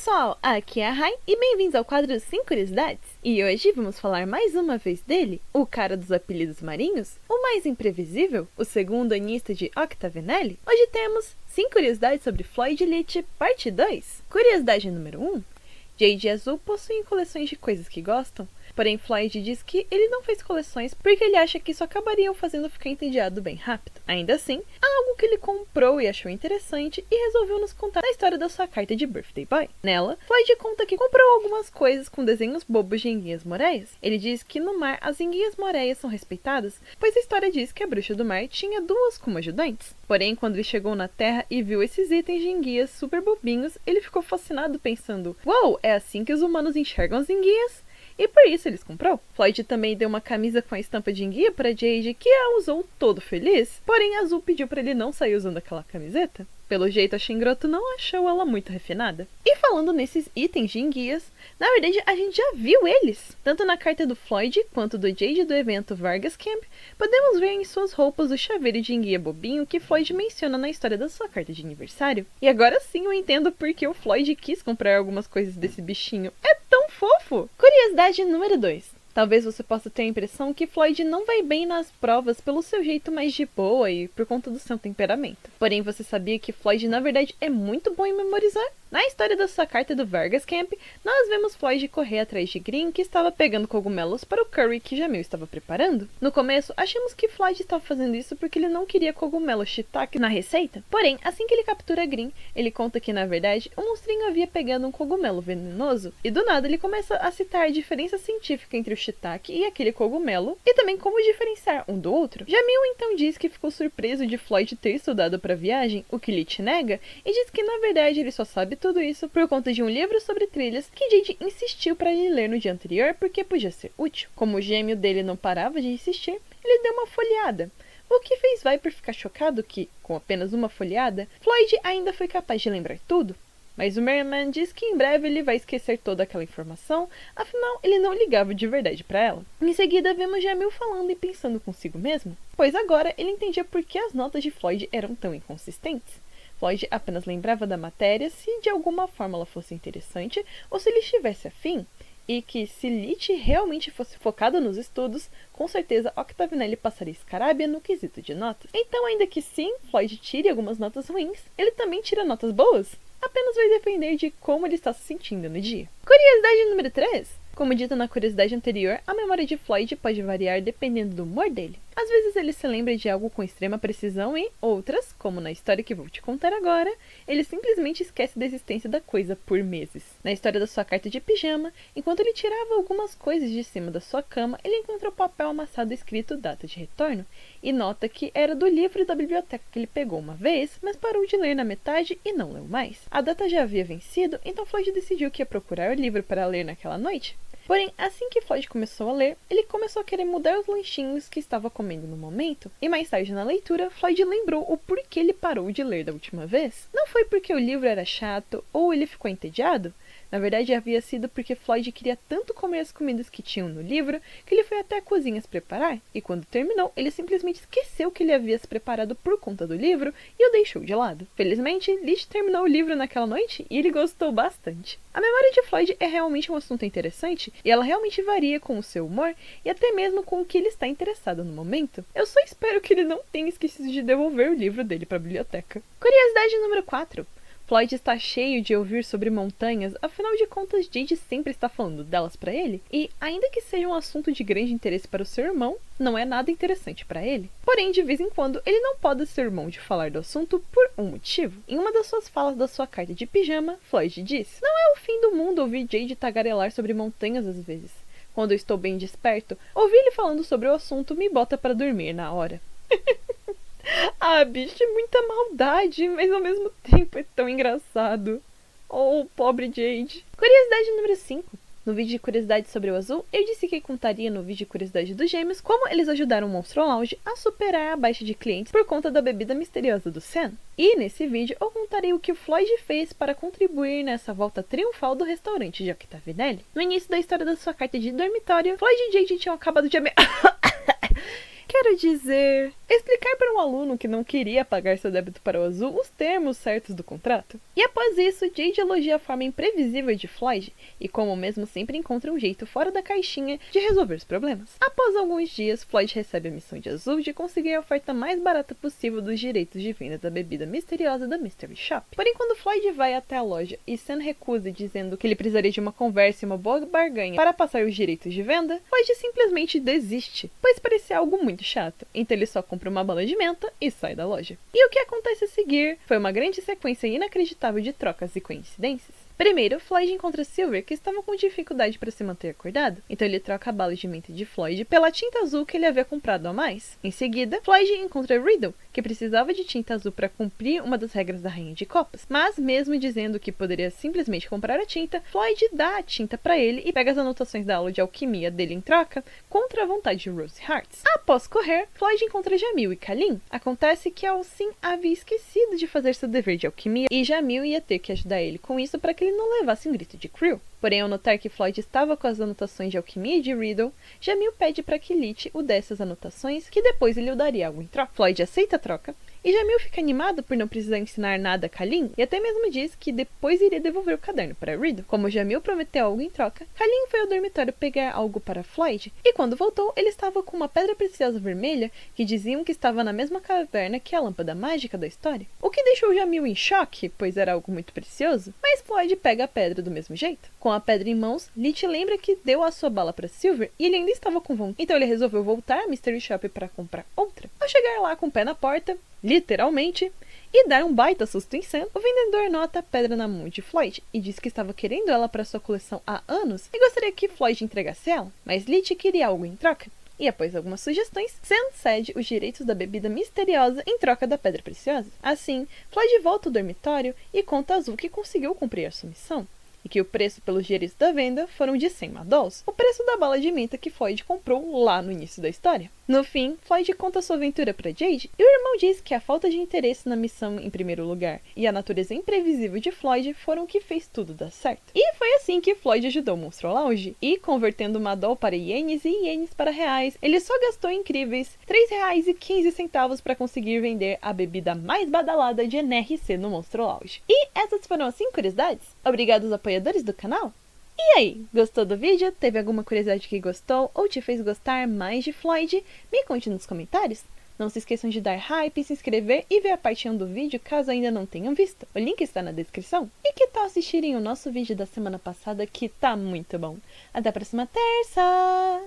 pessoal, aqui é a Rai e bem-vindos ao quadro 5 Curiosidades. E hoje vamos falar mais uma vez dele, o cara dos apelidos marinhos, o mais imprevisível, o segundo anista de Octavinelli. Hoje temos 5 curiosidades sobre Floyd Lich, parte 2. Curiosidade número 1. Jade e Azul possuem coleções de coisas que gostam, porém Floyd diz que ele não fez coleções porque ele acha que isso acabaria o fazendo ficar entediado bem rápido. Ainda assim, há algo que ele comprou e achou interessante e resolveu nos contar a história da sua carta de Birthday Boy. Nela, Floyd conta que comprou algumas coisas com desenhos bobos de enguias moreias. Ele diz que no mar as enguias moreias são respeitadas, pois a história diz que a bruxa do mar tinha duas como ajudantes. Porém, quando ele chegou na Terra e viu esses itens de enguias super bobinhos, ele ficou fascinado pensando: "Uou, é assim que os humanos enxergam as enguias?" E por isso eles comprou. Floyd também deu uma camisa com a estampa de enguia para Jade, que a usou todo feliz. Porém, Azul pediu para ele não sair usando aquela camiseta. Pelo jeito, a Shingroto não achou ela muito refinada. E falando nesses itens de enguias, na verdade a gente já viu eles. Tanto na carta do Floyd quanto do Jade do evento Vargas Camp, podemos ver em suas roupas o chaveiro de enguia bobinho que Floyd menciona na história da sua carta de aniversário. E agora sim eu entendo porque o Floyd quis comprar algumas coisas desse bichinho. É tão fofo! Curiosidade número 2. Talvez você possa ter a impressão que Floyd não vai bem nas provas pelo seu jeito mais de boa e por conta do seu temperamento. Porém, você sabia que Floyd na verdade é muito bom em memorizar? Na história da sua carta do Vargas Camp, nós vemos Floyd correr atrás de Green, que estava pegando cogumelos para o curry que Jamil estava preparando. No começo, achamos que Floyd estava fazendo isso porque ele não queria cogumelo shiitake na receita. Porém, assim que ele captura Green, ele conta que na verdade o monstrinho havia pegado um cogumelo venenoso e do nada ele começa a citar a diferença científica entre o shiitake e aquele cogumelo e também como diferenciar um do outro. Jamil então diz que ficou surpreso de Floyd ter estudado para a viagem, o que Lich nega, e diz que na verdade ele só sabe tudo isso por conta de um livro sobre trilhas que Jade insistiu para ele ler no dia anterior porque podia ser útil. Como o gêmeo dele não parava de insistir, ele deu uma folheada, o que fez Viper ficar chocado que, com apenas uma folheada, Floyd ainda foi capaz de lembrar tudo. Mas o Merman diz que em breve ele vai esquecer toda aquela informação, afinal ele não ligava de verdade para ela. Em seguida vemos Jamil falando e pensando consigo mesmo, pois agora ele entendia por que as notas de Floyd eram tão inconsistentes. Floyd apenas lembrava da matéria se de alguma forma ela fosse interessante ou se ele estivesse afim, e que se Lich realmente fosse focado nos estudos, com certeza Octavinelli passaria escarábia no quesito de notas. Então, ainda que sim, Floyd tire algumas notas ruins, ele também tira notas boas. Apenas vai depender de como ele está se sentindo no dia. Curiosidade número 3. Como dito na curiosidade anterior, a memória de Floyd pode variar dependendo do humor dele. Às vezes ele se lembra de algo com extrema precisão e outras, como na história que vou te contar agora, ele simplesmente esquece da existência da coisa por meses. Na história da sua carta de pijama, enquanto ele tirava algumas coisas de cima da sua cama, ele encontrou papel amassado escrito data de retorno e nota que era do livro da biblioteca que ele pegou uma vez, mas parou de ler na metade e não leu mais. A data já havia vencido, então Floyd decidiu que ia procurar o livro para ler naquela noite. Porém, assim que Floyd começou a ler, ele começou a querer mudar os lanchinhos que estava comendo no momento. E mais tarde na leitura, Floyd lembrou o porquê ele parou de ler da última vez. Não foi porque o livro era chato ou ele ficou entediado. Na verdade, havia sido porque Floyd queria tanto comer as comidas que tinham no livro que ele foi até a cozinha se preparar. E quando terminou, ele simplesmente esqueceu que ele havia se preparado por conta do livro e o deixou de lado. Felizmente, Lich terminou o livro naquela noite e ele gostou bastante. A memória de Floyd é realmente um assunto interessante e ela realmente varia com o seu humor e até mesmo com o que ele está interessado no momento. Eu só espero que ele não tenha esquecido de devolver o livro dele para a biblioteca. Curiosidade número 4. Floyd está cheio de ouvir sobre montanhas, afinal de contas Jade sempre está falando delas para ele, e ainda que seja um assunto de grande interesse para o seu irmão, não é nada interessante para ele. Porém, de vez em quando, ele não pode ser irmão de falar do assunto por um motivo. Em uma das suas falas da sua carta de pijama, Floyd diz: "Não é o fim do mundo ouvir Jade tagarelar sobre montanhas às vezes. Quando eu estou bem desperto, ouvir ele falando sobre o assunto me bota para dormir na hora." Ah, bicho, é muita maldade, mas ao mesmo tempo é tão engraçado. Oh, pobre Jade. Curiosidade número 5. No vídeo de curiosidade sobre o Azul, eu disse que contaria no vídeo de curiosidade dos gêmeos como eles ajudaram o Monstro Lounge a superar a baixa de clientes por conta da bebida misteriosa do Sam. E nesse vídeo eu contarei o que o Floyd fez para contribuir nessa volta triunfal do restaurante de Octavinelli. No início da história da sua carta de dormitório, Floyd e Jade tinham acabado de Quero dizer, explicar para um aluno que não queria pagar seu débito para o azul os termos certos do contrato. E após isso, Jade elogia a forma imprevisível de Floyd e como o mesmo sempre encontra um jeito fora da caixinha de resolver os problemas. Após alguns dias, Floyd recebe a missão de Azul de conseguir a oferta mais barata possível dos direitos de venda da bebida misteriosa da Mystery Shop. Porém, quando Floyd vai até a loja e Sam recusa dizendo que ele precisaria de uma conversa e uma boa barganha para passar os direitos de venda, Floyd simplesmente desiste, pois parecia algo muito chato. Então ele só compra uma bala de menta e sai da loja. E o que acontece a seguir foi uma grande sequência inacreditável de trocas e coincidências. Primeiro, Floyd encontra Silver, que estava com dificuldade para se manter acordado, então ele troca a bala de menta de Floyd pela tinta azul que ele havia comprado a mais. Em seguida, Floyd encontra Riddle, que precisava de tinta azul para cumprir uma das regras da Rainha de Copas, mas mesmo dizendo que poderia simplesmente comprar a tinta, Floyd dá a tinta para ele e pega as anotações da aula de alquimia dele em troca, contra a vontade de Rose Hearts. Após correr, Floyd encontra Jamil e Kalin. Acontece que Alcin havia esquecido de fazer seu dever de alquimia e Jamil ia ter que ajudar ele com isso para que ele não levasse um grito de Creel. Porém, ao notar que Floyd estava com as anotações de alquimia de Riddle, Jamil pede para que Lich o desse as anotações, que depois ele o daria algo em troca. Floyd aceita a troca, e Jamil fica animado por não precisar ensinar nada a Kalin, e até mesmo diz que depois iria devolver o caderno para Riddle. Como Jamil prometeu algo em troca, Kalin foi ao dormitório pegar algo para Floyd, e quando voltou, ele estava com uma pedra preciosa vermelha, que diziam que estava na mesma caverna que a lâmpada mágica da história. O que deixou Jamil em choque, pois era algo muito precioso, mas Floyd pega a pedra do mesmo jeito. Com a pedra em mãos, Lich lembra que deu a sua bala para Silver e ele ainda estava com vontade. Então ele resolveu voltar à Mystery Shop para comprar outra. Ao chegar lá com o pé na porta, literalmente, e dar um baita susto em Sam, o vendedor nota a pedra na mão de Floyd e diz que estava querendo ela para sua coleção há anos e gostaria que Floyd entregasse ela, mas Lich queria algo em troca. E após algumas sugestões, Sam cede os direitos da bebida misteriosa em troca da pedra preciosa. Assim, Floyd volta ao dormitório e conta a Azul que conseguiu cumprir a sua missão, e que o preço pelos direitos da venda foram de 100 Madols, o preço da bala de menta que Floyd comprou lá no início da história. No fim, Floyd conta sua aventura para Jade, e o irmão diz que a falta de interesse na missão em primeiro lugar e a natureza imprevisível de Floyd foram o que fez tudo dar certo. E foi assim que Floyd ajudou o Monstrology, e convertendo Madol para ienes e ienes para reais, ele só gastou incríveis R$3,15 para conseguir vender a bebida mais badalada de NRC no Monstrology. E essas foram as 5 curiosidades. Obrigado aos apoiadores do canal. E aí, gostou do vídeo? Teve alguma curiosidade que gostou ou te fez gostar mais de Floyd? Me conte nos comentários. Não se esqueçam de dar hype, se inscrever e ver a parte 1 do vídeo caso ainda não tenham visto. O link está na descrição. E que tal assistirem o nosso vídeo da semana passada que tá muito bom? Até a próxima terça!